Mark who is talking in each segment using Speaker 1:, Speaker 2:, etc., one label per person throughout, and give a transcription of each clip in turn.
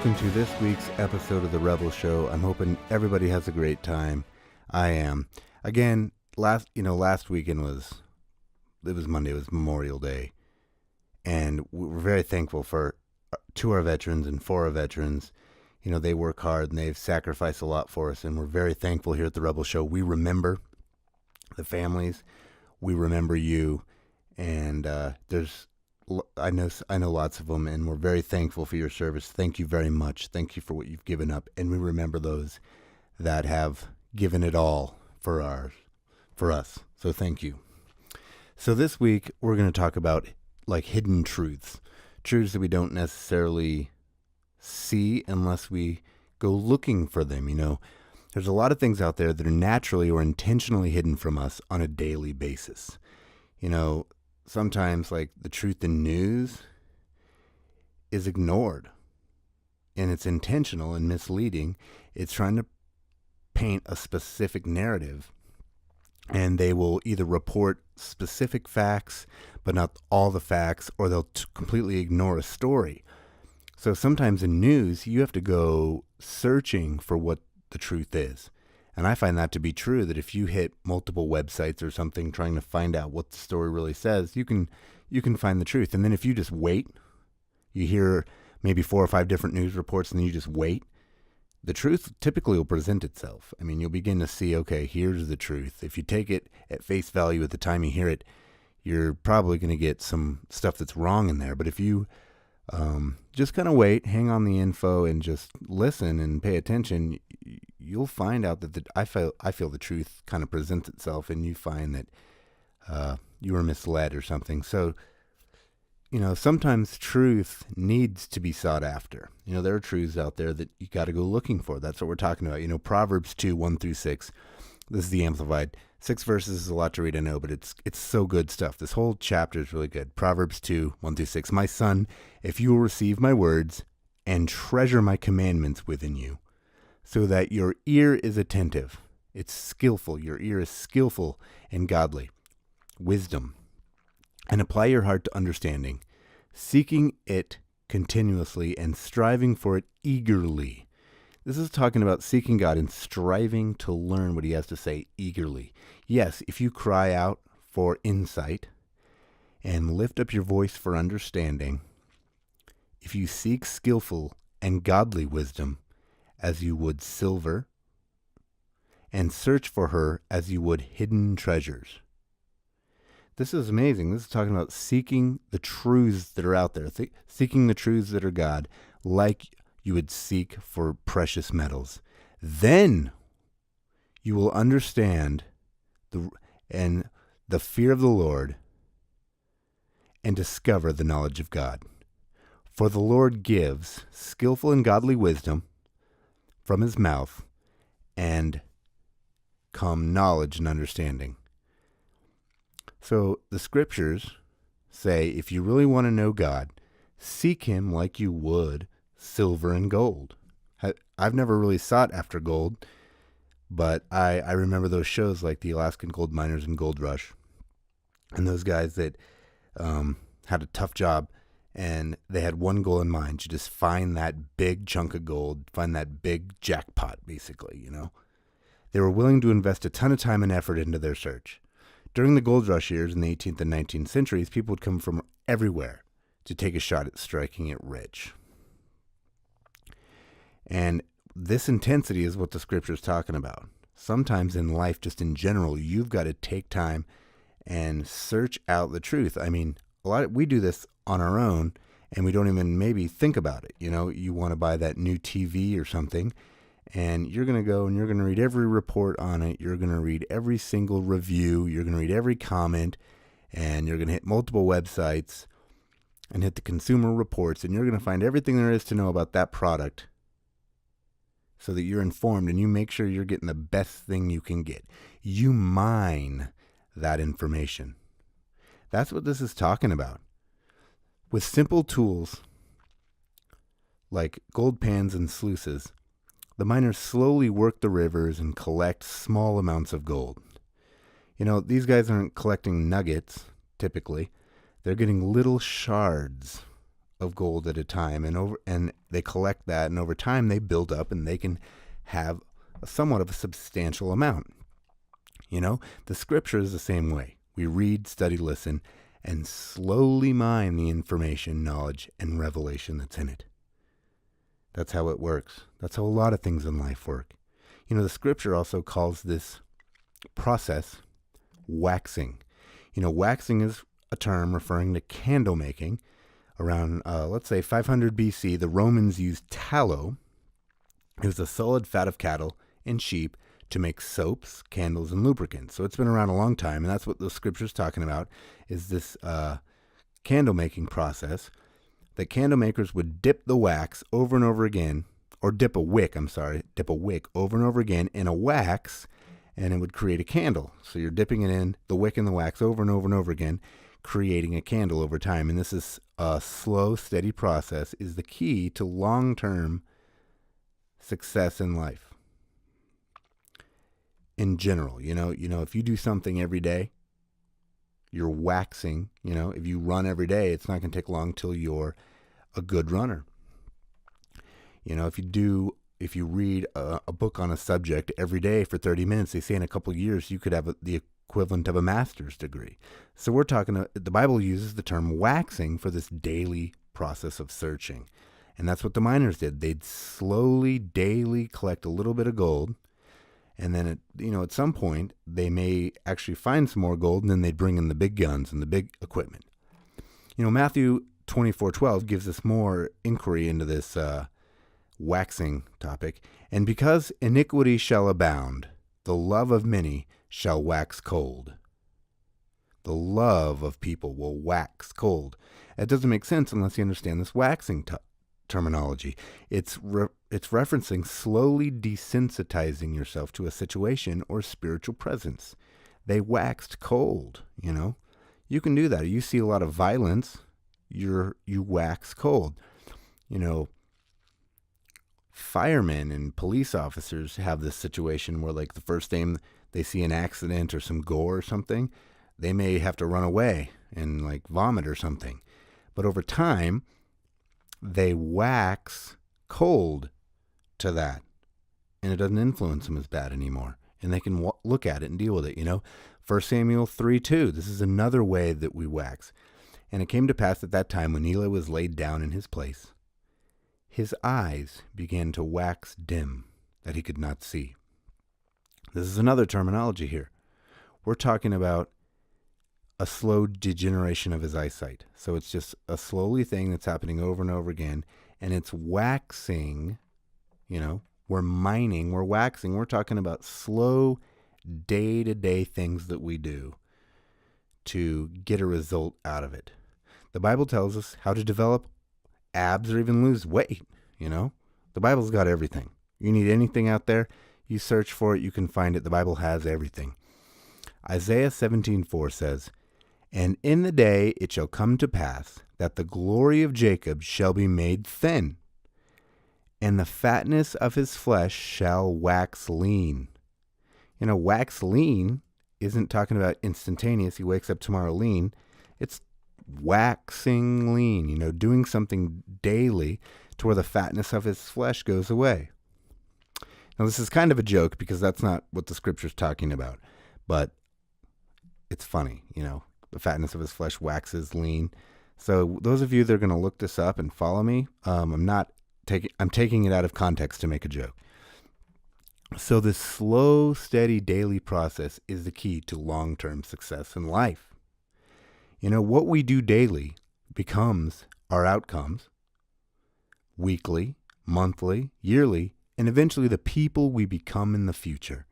Speaker 1: welcome to this week's episode of The Rebel Show. I'm hoping everybody has a great time. I am. Again, last weekend was Monday, it was Memorial Day. And we're very thankful to our veterans and for our veterans. You know, they work hard and they've sacrificed a lot for us. And we're very thankful here at The Rebel Show. We remember the families. We remember you. And I know lots of them, and we're very thankful for your service. Thank you very much. Thank you for what you've given up, and we remember those that have given it all for us. So thank you. So this week we're going to talk about like hidden truths that we don't necessarily see unless we go looking for them. You know, there's a lot of things out there that are naturally or intentionally hidden from us on a daily basis. You know, sometimes like the truth in news is ignored, and it's intentional and misleading. It's trying to paint a specific narrative, and they will either report specific facts but not all the facts, or they'll completely ignore a story. So sometimes in news you have to go searching for what the truth is. And I find that to be true, that if you hit multiple websites or something trying to find out what the story really says, you can find the truth. And then if you just wait, you hear maybe 4 or 5 different news reports and then you just wait, the truth typically will present itself. I mean, you'll begin to see, okay, here's the truth. If you take it at face value at the time you hear it, you're probably going to get some stuff that's wrong in there. But if you just kind of wait, hang on the info, and just listen and pay attention, you'll find out that I feel the truth kind of presents itself, and you find that you were misled or something. So, you know, sometimes truth needs to be sought after. You know, there are truths out there that you got to go looking for. That's what we're talking about. You know, Proverbs 2, 1-6. This is the Amplified. 6 verses is a lot to read, I know, but it's so good stuff. This whole chapter is really good. Proverbs 2, 1-6. My son, if you will receive my words and treasure my commandments within you, so that your ear is attentive. It's skillful. Your ear is skillful and godly. Wisdom. And apply your heart to understanding, seeking it continuously and striving for it eagerly. This is talking about seeking God and striving to learn what he has to say eagerly. Yes, if you cry out for insight and lift up your voice for understanding, if you seek skillful and godly wisdom as you would silver, and search for her as you would hidden treasures. This is amazing. This is talking about seeking the truths that are out there, seeking the truths that are God, like you would seek for precious metals. Then you will understand the fear of the Lord and discover the knowledge of God. For the Lord gives skillful and godly wisdom from his mouth, and come knowledge and understanding. So the scriptures say, if you really want to know God, seek him like you would silver and gold. I've never really sought after gold, but I remember those shows like the Alaskan Gold Miners and Gold Rush, and those guys that had a tough job, and they had one goal in mind, to just find that big chunk of gold, find that big jackpot, basically, you know. They were willing to invest a ton of time and effort into their search. During the gold rush years in the 18th and 19th centuries, people would come from everywhere to take a shot at striking it rich. And this intensity is what the scripture is talking about. Sometimes in life, just in general, you've got to take time and search out the truth. I mean, we do this on our own, and we don't even maybe think about it. You know, you want to buy that new TV or something, and you're going to go and you're going to read every report on it. You're going to read every single review. You're going to read every comment, and you're going to hit multiple websites and hit the consumer reports, and you're going to find everything there is to know about that product so that you're informed and you make sure you're getting the best thing you can get. You mine that information. That's what this is talking about. With simple tools like gold pans and sluices, the miners slowly work the rivers and collect small amounts of gold. You know, these guys aren't collecting nuggets, typically. They're getting little shards of gold at a time, and they collect that, and over time they build up, and they can have somewhat of a substantial amount. The scripture is the same way. We read, study, listen, and slowly mine the information, knowledge, and revelation that's in it. That's how it works. That's how a lot of things in life work. The scripture also calls this process waxing. Waxing is a term referring to candle making. Around, let's say, 500 BC, the Romans used tallow. It was a solid fat of cattle and sheep to make soaps, candles, and lubricants. So it's been around a long time, and that's what the scripture's talking about, is this candle making process. That candle makers would dip the wax over and over again, or dip a wick over and over again in a wax, and it would create a candle. So you're dipping it in, the wick in the wax over and over and over again, creating a candle over time. And this is a slow, steady process, is the key to long-term success in life. In general, if you do something every day, you're waxing. If you run every day, it's not going to take long till you're a good runner. If you read a book on a subject every day for 30 minutes, they say in a couple of years you could have the equivalent of a master's degree. So the Bible uses the term waxing for this daily process of searching. And that's what the miners did. They'd slowly, daily collect a little bit of gold. And then, at some point, they may actually find some more gold, and then they'd bring in the big guns and the big equipment. Matthew 24:12 gives us more inquiry into this waxing topic. And because iniquity shall abound, the love of many shall wax cold. The love of people will wax cold. It doesn't make sense unless you understand this waxing terminology. It's referencing slowly desensitizing yourself to a situation or spiritual presence. They waxed cold, You can do that. You see a lot of violence, you wax cold. Firemen and police officers have this situation where, like, the first time they see an accident or some gore or something, they may have to run away and, like, vomit or something. But over time, they wax cold to that, and it doesn't influence them as bad anymore, and they can look at it and deal with it. 1 Samuel 3:2, this is another way that we wax. And it came to pass at that time, when Eli was laid down in his place, his eyes began to wax dim, that he could not see. This is another terminology here. We're talking about a slow degeneration of his eyesight. So it's just a slowly thing that's happening over and over again, and it's waxing. We're mining, we're waxing. We're talking about slow day-to-day things that we do to get a result out of it. The Bible tells us how to develop abs or even lose weight. The Bible's got everything. You need anything out there, you search for it, you can find it. The Bible has everything. Isaiah 17:4 says, "And in the day it shall come to pass that the glory of Jacob shall be made thin, and the fatness of his flesh shall wax lean." Wax lean isn't talking about instantaneous, he wakes up tomorrow lean. It's waxing lean, doing something daily to where the fatness of his flesh goes away. Now, this is kind of a joke because that's not what the scripture's talking about, but it's funny, the fatness of his flesh waxes lean. So those of you that are going to look this up and follow me, I'm taking it out of context to make a joke. So this slow, steady daily process is the key to long-term success in life. What we do daily becomes our outcomes, weekly, monthly, yearly, and eventually the people we become in the future.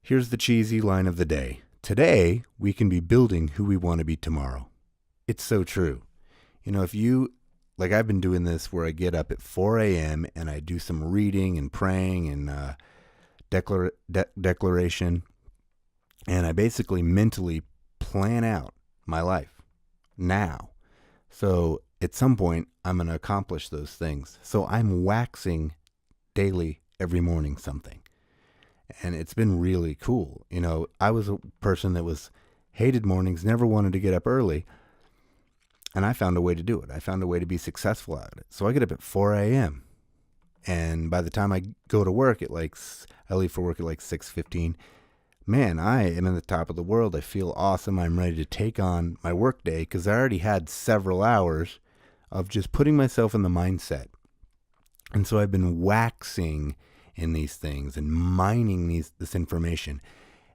Speaker 1: Here's the cheesy line of the day. Today, we can be building who we want to be tomorrow. It's so true. Like, I've been doing this where I get up at 4 a.m. and I do some reading and praying and declaration. And I basically mentally plan out my life now. So at some point, I'm going to accomplish those things. So I'm waxing daily, every morning, something. And it's been really cool. I was a person that hated mornings, never wanted to get up early. And I found a way to do it. I found a way to be successful at it. So I get up at 4 a.m. And by the time I go to work at I leave for work at 6:15. Man, I am in the top of the world. I feel awesome. I'm ready to take on my work day because I already had several hours of just putting myself in the mindset. And so I've been waxing in these things and mining this information.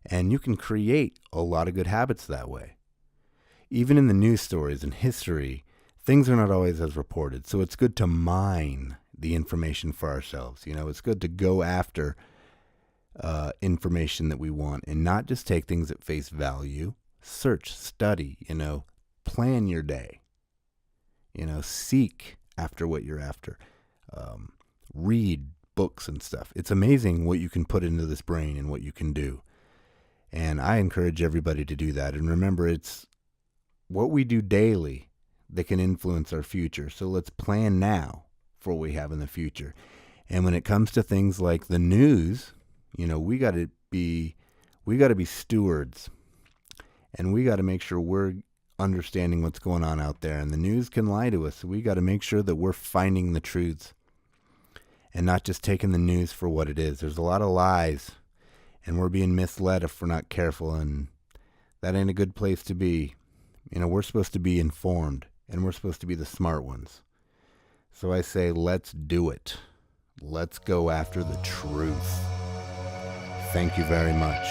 Speaker 1: And you can create a lot of good habits that way. Even in the news stories and history, things are not always as reported. So it's good to mine the information for ourselves. It's good to go after information that we want and not just take things at face value. Search, study, plan your day. Seek after what you're after. Read books and stuff. It's amazing what you can put into this brain and what you can do. And I encourage everybody to do that. And remember, it's what we do daily that can influence our future. So let's plan now for what we have in the future. And when it comes to things like the news, we got to be stewards, and we got to make sure we're understanding what's going on out there. And the news can lie to us. So we got to make sure that we're finding the truths and not just taking the news for what it is. There's a lot of lies, and we're being misled if we're not careful, and that ain't a good place to be. We're supposed to be informed, and we're supposed to be the smart ones. So I say, let's do it. Let's go after the truth. Thank you very much.